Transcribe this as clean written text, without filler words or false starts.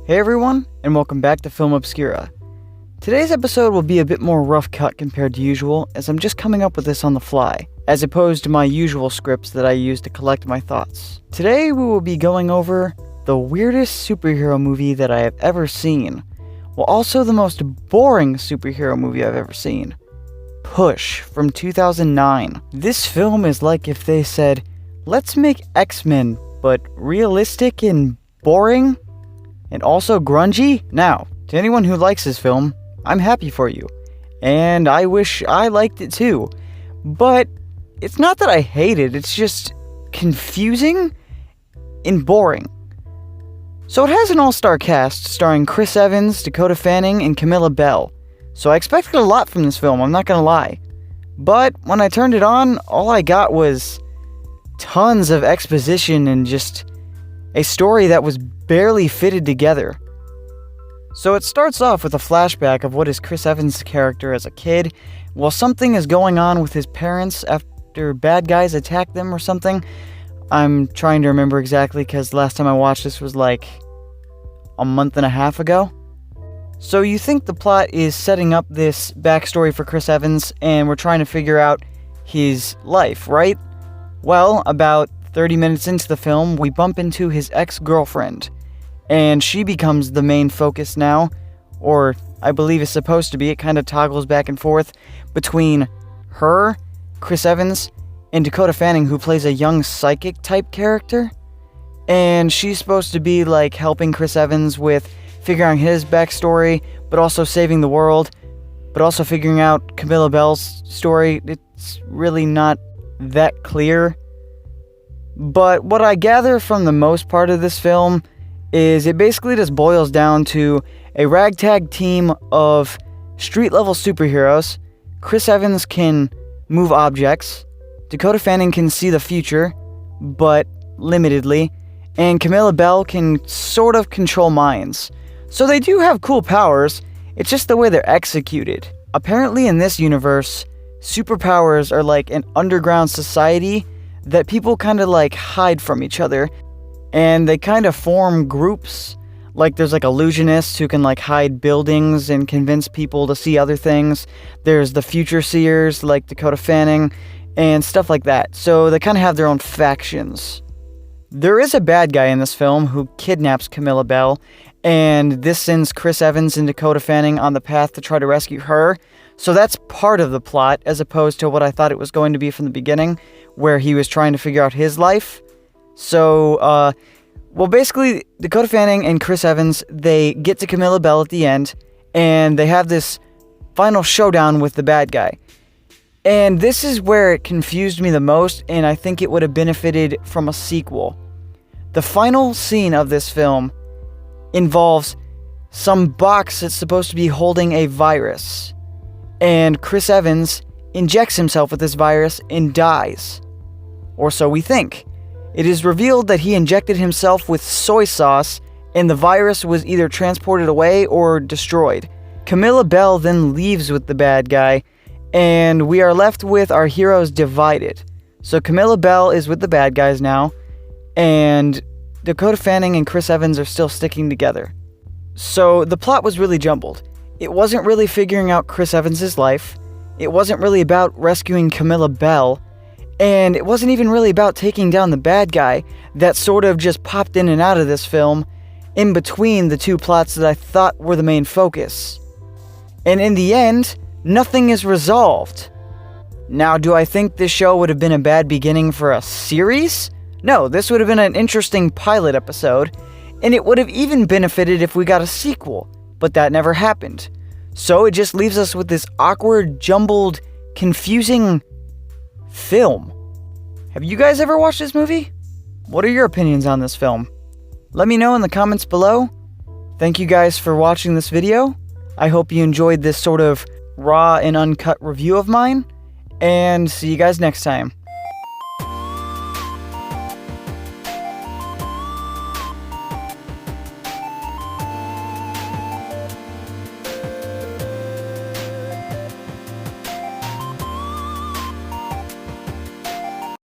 Hey everyone, and welcome back to Film Obscura. Today's episode will be a bit more rough cut compared to usual, as I'm just coming up with this on the fly, as opposed to my usual scripts that I use to collect my thoughts. Today we will be going over the weirdest superhero movie that I have ever seen, while also the most boring superhero movie I've ever seen. Push, from 2009. This film is like if they said, let's make X-Men, but realistic and boring? And also grungy? Now, to anyone who likes this film, I'm happy for you. And I wish I liked it too. But it's not that I hate it, it's just confusing and boring. So it has an all-star cast starring Chris Evans, Dakota Fanning, and Camilla Belle. So I expected a lot from this film, I'm not gonna lie. But when I turned it on, all I got was tons of exposition and just a story that was barely fitted together. So it starts off with a flashback of what is Chris Evans' character as a kid, while something is going on with his parents after bad guys attack them or something. I'm trying to remember exactly because last time I watched this was like a month and a half ago. So you think the plot is setting up this backstory for Chris Evans and we're trying to figure out his life, right? Well, about 30 minutes into the film, we bump into his ex-girlfriend, and she becomes the main focus now, or I believe is supposed to be. It kind of toggles back and forth between her, Chris Evans, and Dakota Fanning, who plays a young psychic type character, and she's supposed to be like helping Chris Evans with figuring out his backstory, but also saving the world, but also figuring out Camilla Belle's story. It's really not that clear. But what I gather from the most part of this film is it basically just boils down to a ragtag team of street-level superheroes. Chris Evans can move objects, Dakota Fanning can see the future, but limitedly, and Camilla Belle can sort of control minds. So they do have cool powers, it's just the way they're executed. Apparently in this universe, superpowers are like an underground society that people kind of like hide from each other, and they kind of form groups. Like there's like illusionists who can like hide buildings and convince people to see other things. There's the future seers like Dakota Fanning and stuff like that. So they kind of have their own factions. There is a bad guy in this film who kidnaps Camilla Belle, and this sends Chris Evans and Dakota Fanning on the path to try to rescue her. So that's part of the plot, as opposed to what I thought it was going to be from the beginning, where he was trying to figure out his life. So, basically, Dakota Fanning and Chris Evans, they get to Camilla Belle at the end, and they have this final showdown with the bad guy. And this is where it confused me the most, and I think it would have benefited from a sequel. The final scene of this film involves some box that's supposed to be holding a virus. And Chris Evans injects himself with this virus and dies. Or so we think. It is revealed that he injected himself with soy sauce, and the virus was either transported away or destroyed. Camilla Belle then leaves with the bad guy, and we are left with our heroes divided. So Camilla Belle is with the bad guys now, and Dakota Fanning and Chris Evans are still sticking together. So the plot was really jumbled. It wasn't really figuring out Chris Evans' life, it wasn't really about rescuing Camilla Belle, and it wasn't even really about taking down the bad guy that sort of just popped in and out of this film in between the two plots that I thought were the main focus. And in the end, nothing is resolved. Now, do I think this show would have been a bad beginning for a series? No, this would have been an interesting pilot episode, and it would have even benefited if we got a sequel. But that never happened. So it just leaves us with this awkward, jumbled, confusing film. Have you guys ever watched this movie? What are your opinions on this film? Let me know in the comments below. Thank you guys for watching this video. I hope you enjoyed this sort of raw and uncut review of mine, and see you guys next time.